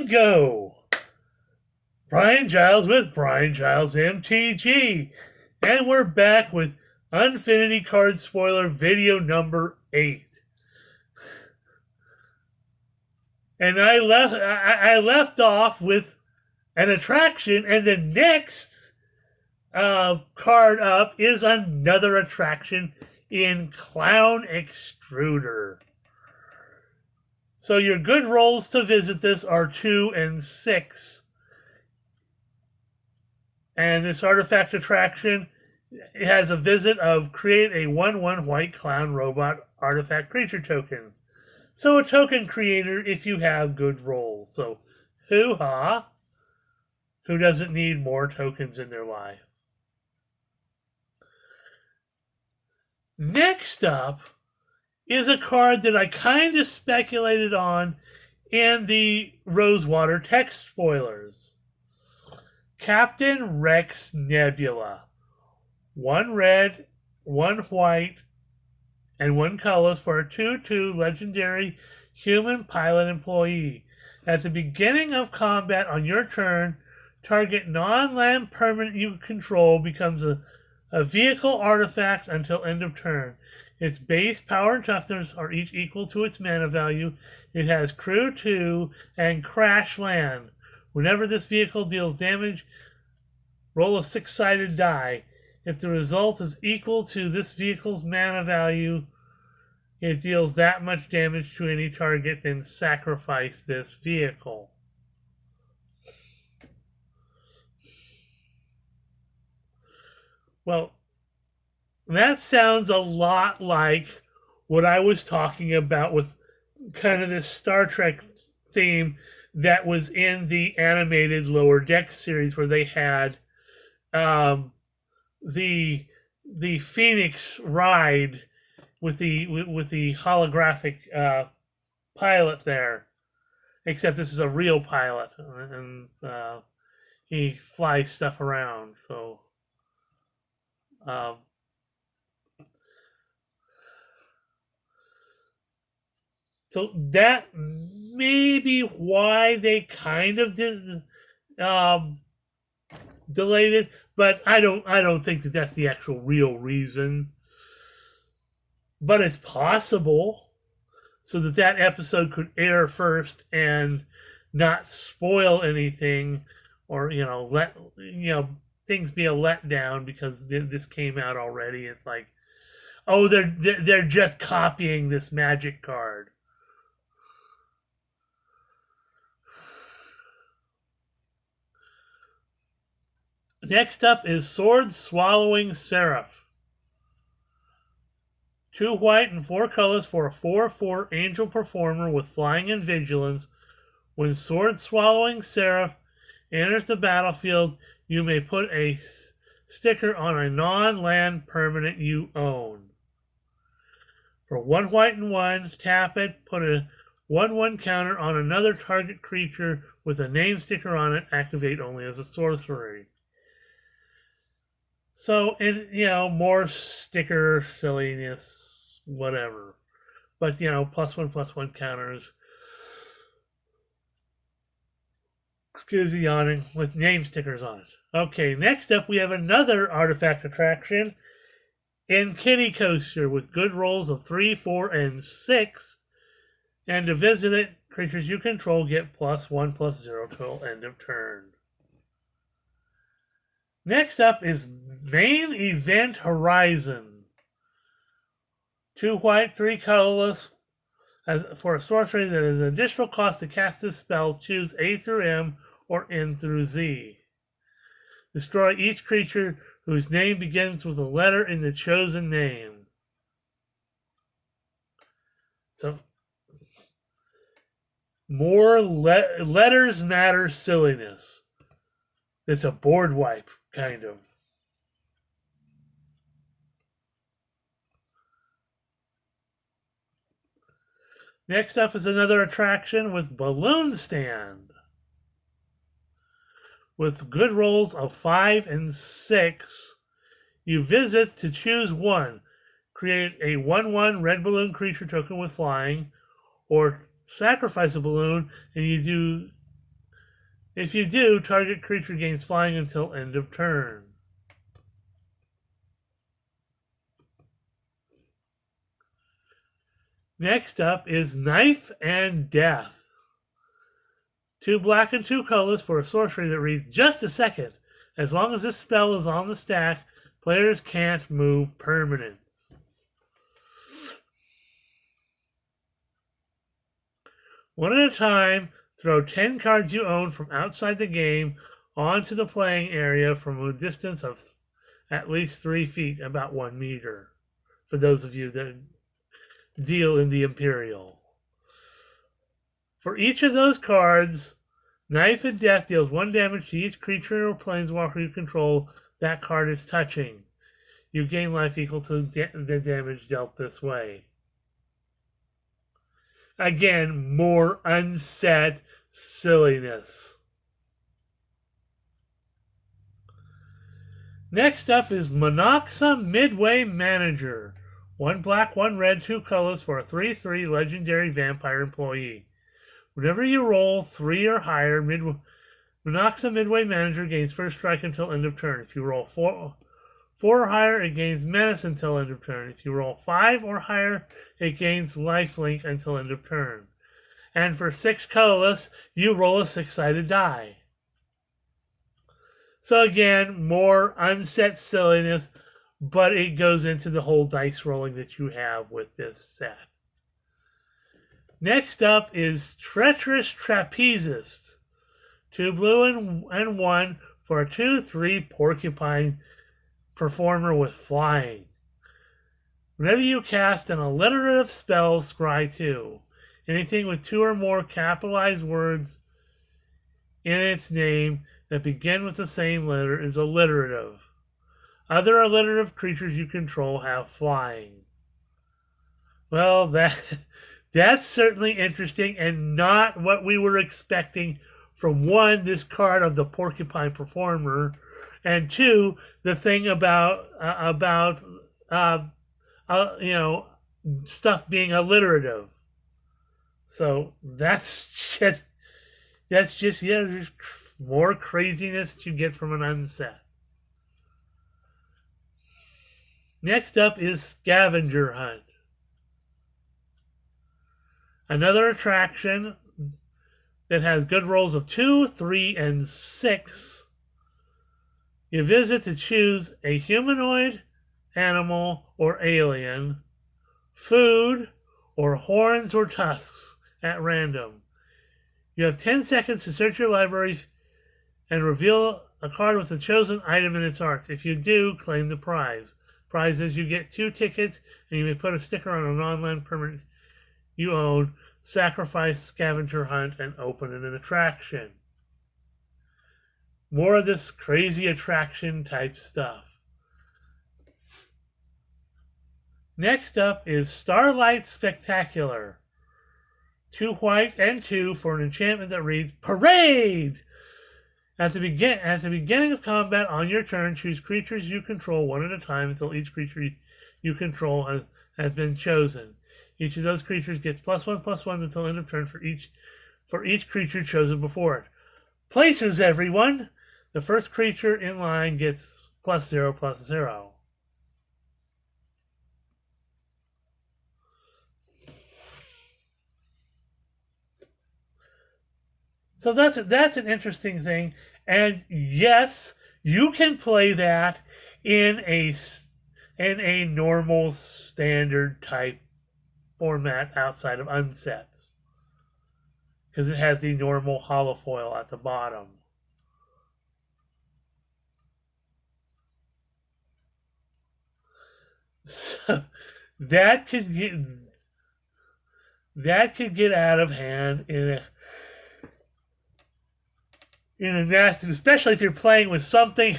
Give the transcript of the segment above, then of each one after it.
Bingo! Brian Giles with Brian Giles MTG. And we're back with Unfinity card spoiler video number 8. And I left off with an attraction, and the next card up is another attraction in Clown Extruder. So your good rolls to visit this are 2 and 6. And this artifact attraction, it has a visit of create a 1/1 white clown robot artifact creature token. So a token creator if you have good rolls. So hoo-ha. Who doesn't need more tokens in their life? Next up is a card that I kind of speculated on in the Rosewater text spoilers. Captain Rex Nebula. 1 red, 1 white, and 1 colorless for a 2/2 legendary human pilot employee. At the beginning of combat on your turn, target non-land permanent you control becomes a vehicle artifact until end of turn. Its base power and toughness are each equal to its mana value. It has crew 2 and crash land. Whenever this vehicle deals damage, roll a 6-sided die. If the result is equal to this vehicle's mana value, it deals that much damage to any target, then sacrifice this vehicle. Well, that sounds a lot like what I was talking about with kind of this Star Trek theme that was in the animated Lower Decks series, where they had the Phoenix ride with the holographic pilot there, except this is a real pilot, and he flies stuff around. So that may be why they kind of delayed it, but I don't think that that's the actual real reason. But it's possible, so that episode could air first and not spoil anything, or let things be a letdown because this came out already. It's like, oh, they're just copying this magic card. Next up is Sword Swallowing Seraph. 2 white and 4 colors for a 4/4 angel performer with flying and vigilance. When Sword Swallowing Seraph enters the battlefield, you may put a sticker on a non-land permanent you own. For 1 white and 1, tap it, put a 1/1 counter on another target creature with a name sticker on it, activate only as a sorcery. So, more sticker silliness, whatever. But, +1/+1 counters. Excuse the yawning, with name stickers on it. Okay, next up we have another artifact attraction in Kitty Coaster with good rolls of 3, 4, and 6. And to visit it, creatures you control get +1/+0 till end of turn. Next up is Main Event Horizon. 2 white, 3 colorless. For a sorcery that is an additional cost to cast this spell, choose A through M or N through Z. Destroy each creature whose name begins with a letter in the chosen name. So, more letters matter silliness. It's a board wipe, kind of. Next up is another attraction with Balloon Stand. With good rolls of 5 and 6, you visit to choose 1. Create a 1/1 red balloon creature token with flying, or sacrifice a balloon and you do If you do, target creature gains flying until end of turn. Next up is Knife and Death. 2 black and 2 colors for a sorcery that reads, just a second. As long as this spell is on the stack, players can't move permanents. One at a time, throw 10 cards you own from outside the game onto the playing area from a distance of at least 3 feet, about 1 meter, for those of you that deal in the Imperial. For each of those cards, Knife and Death deals 1 damage to each creature or planeswalker you control that card is touching. You gain life equal to the damage dealt this way. Again, more Unset Sillyness. Next up is Monoxide Midway Manager. 1 black, 1 red, 2 colors for a 3/3 legendary vampire employee. Whenever you roll 3 or higher, Monoxide Midway Manager gains first strike until end of turn. If you roll 4 or higher, it gains menace until end of turn. If you roll 5 or higher, it gains lifelink until end of turn. And for 6 colorless, you roll a 6-sided die. So again, more Unset Sillyness, but it goes into the whole dice rolling that you have with this set. Next up is Treacherous Trapezist. 2 blue and 1 for a 2/3 porcupine performer with flying. Whenever you cast an alliterative spell, scry 2. Anything with 2 or more capitalized words in its name that begin with the same letter is alliterative. Other alliterative creatures you control have flying. Well, that's certainly interesting and not what we were expecting from 1, this card of the Porcupine Performer, and 2, the thing about stuff being alliterative. So that's just there's more craziness to get from an unset. Next up is Scavenger Hunt. Another attraction that has good rolls of 2, 3, and 6. You visit to choose a humanoid, animal, or alien, food, or horns or tusks at random. You have 10 seconds to search your library and reveal a card with the chosen item in its art. If you do, claim the prize. Prize is you get 2 tickets, and you may put a sticker on a non-land permanent you own, sacrifice Scavenger Hunt, and open an attraction. More of this crazy attraction type stuff. Next up is Starlight Spectacular. 2 white and 2 for an enchantment that reads Parade! At the beginning of combat on your turn, choose creatures you control 1 at a time until each creature you control has been chosen. Each of those creatures gets +1/+1 until end of turn for each creature chosen before it. Places, everyone! The first creature in line gets +0/+0. So that's an interesting thing, and yes, you can play that in a normal standard type format outside of unsets, because it has the normal holofoil at the bottom. So that could get out of hand in a nasty, especially if you're playing with something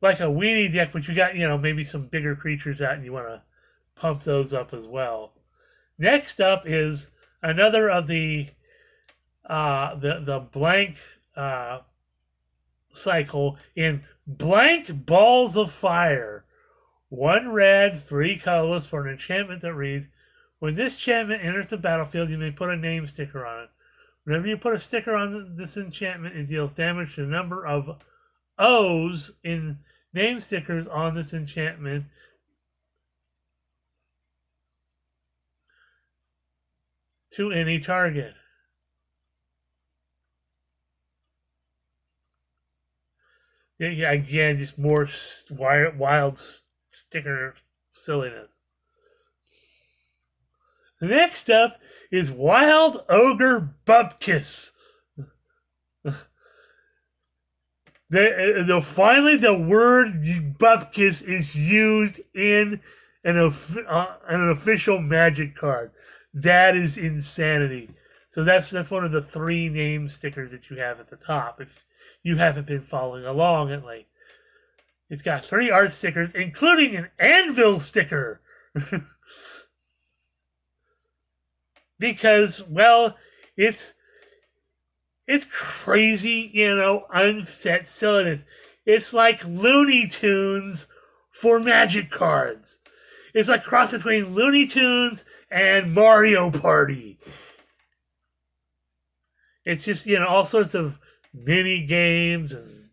like a weenie deck, but you got, maybe some bigger creatures out and you want to pump those up as well. Next up is another of the blank cycle in Blank Balls of Fire. 1 red, 3 colorless for an enchantment that reads, when this enchantment enters the battlefield, you may put a name sticker on it. Whenever you put a sticker on this enchantment, it deals damage to the number of O's in name stickers on this enchantment to any target. Yeah, again, just more wild sticker silliness. Next up is Wild Ogre Bupkis. Finally, the word Bupkis is used in an official Magic card. That is insanity. So that's one of the 3 name stickers that you have at the top. If you haven't been following along lately, it's got 3 art stickers, including an anvil sticker. Because, well, it's crazy, Unset Sillyness. It's like Looney Tunes for Magic cards. It's like cross between Looney Tunes and Mario Party. It's just, all sorts of mini games and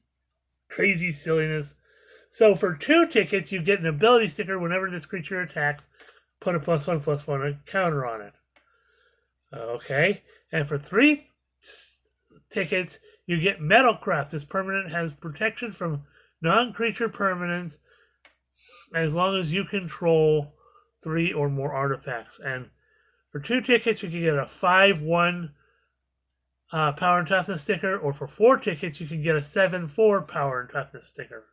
crazy silliness. So for 2 tickets, you get an ability sticker whenever this creature attacks. Put a +1/+1 counter on it. Okay. And for 3 tickets, you get Metalcraft. This permanent has protection from non-creature permanents as long as you control 3 or more artifacts. And for 2 tickets, you can get a 5/1 power and toughness sticker, or for 4 tickets, you can get a 7/4 power and toughness sticker.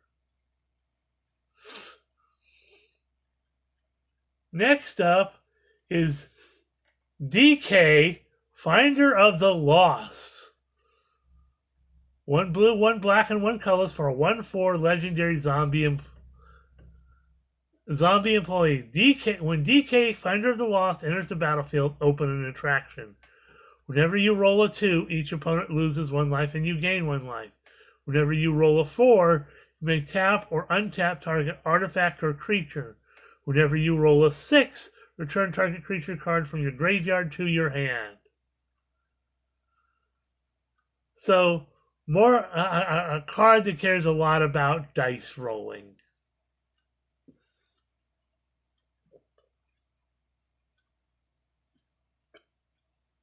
Next up is DK, Finder of the Lost. 1 blue, 1 black, and 1 colorless for a 1/4 legendary zombie employee. When DK, Finder of the Lost, enters the battlefield, open an attraction. Whenever you roll a 2, each opponent loses 1 life and you gain 1 life. Whenever you roll a 4, you may tap or untap target artifact or creature. Whenever you roll a 6, return target creature card from your graveyard to your hand. So, more a card that cares a lot about dice rolling.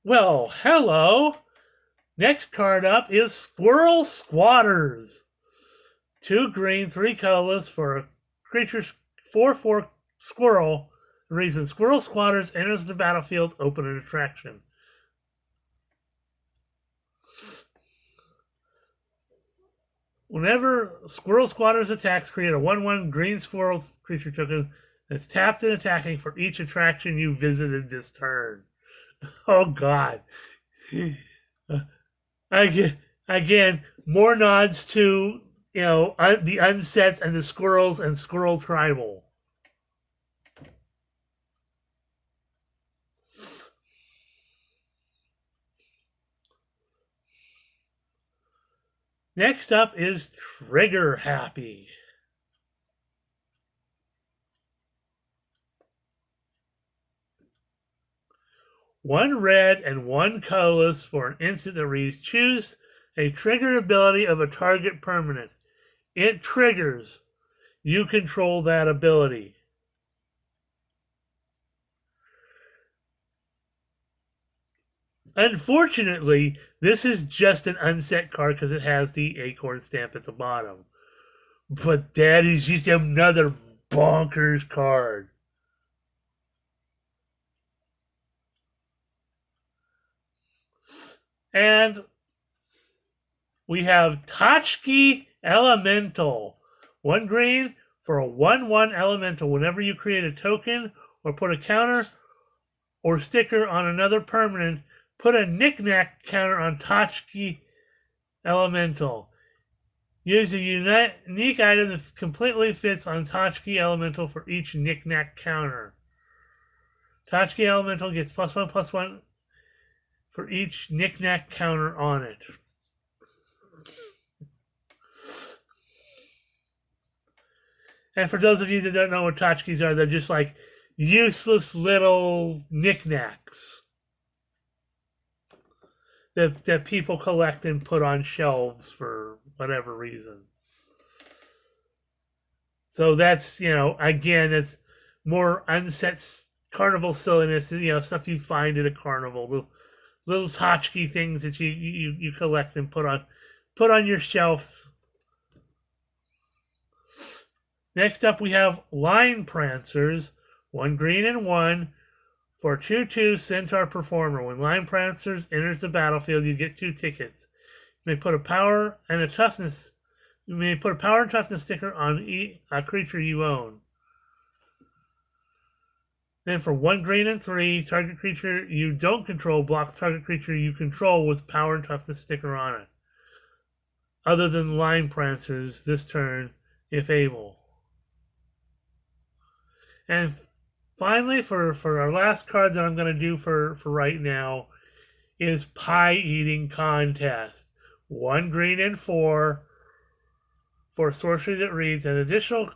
Well, hello. Next card up is Squirrel Squatters. 2 green, 3 colorless for a creature 4/4 squirrel. The reason Squirrel Squatters enters the battlefield, open an attraction. Whenever Squirrel Squatters attacks, create a 1/1 green squirrel creature token that's tapped and attacking for each attraction you visited this turn. Oh, God. Again, more nods to, the Unsets and the Squirrels and Squirrel Tribal. Next up is Trigger Happy. One red and 1 colorless for an instant that reads, choose a trigger ability of a target permanent. It triggers. You control that ability. Unfortunately, this is just an unset card because it has the acorn stamp at the bottom. But that is just another bonkers card. And we have Touchkey Elemental. 1 green for a 1/1 elemental. Whenever you create a token or put a counter or sticker on another permanent, put a knick-knack counter on Touchkey Elemental. Use a unique item that completely fits on Touchkey Elemental for each knick-knack counter. Touchkey Elemental gets +1/+1 for each knick-knack counter on it. And for those of you that don't know what tchotchkes are, they're just like useless little knickknacks. that people collect and put on shelves for whatever reason. So that's, again, it's more Unset Carnival silliness, stuff you find at a carnival, little tchotchke things that you collect and put on your shelf. Next up, we have Line Prancers, 1 green and 1 for 2/2 Centaur Performer. When Line Prancers enters the battlefield, you get 2 tickets. You may put a power and a toughness. You may put a power and toughness sticker on a creature you own. Then for 1 green and 3, target creature you don't control blocks target creature you control with power and toughness sticker on it. Other than Line Prancers this turn, if able. And finally, for our last card that I'm going to do for right now is Pie Eating Contest. 1 green and 4 for a sorcery that reads an additional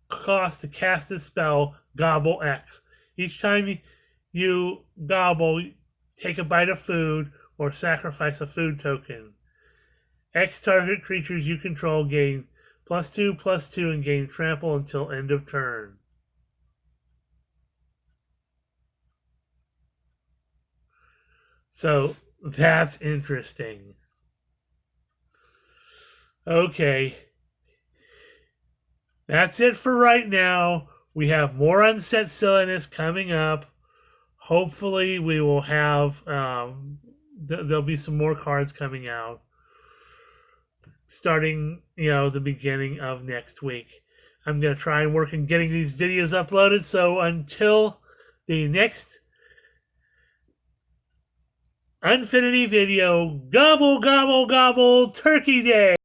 cost to cast this spell, Gobble X. Each time you gobble, take a bite of food or sacrifice a food token. X target creatures you control gain +2/+2 and gain trample until end of turn. So that's interesting. Okay. That's it for right now. We have more Unset Sillyness coming up. Hopefully we will have, there'll be some more cards coming out starting, the beginning of next week. I'm going to try and work on getting these videos uploaded. So until the next Unfinity video, gobble, gobble, gobble, Turkey Day.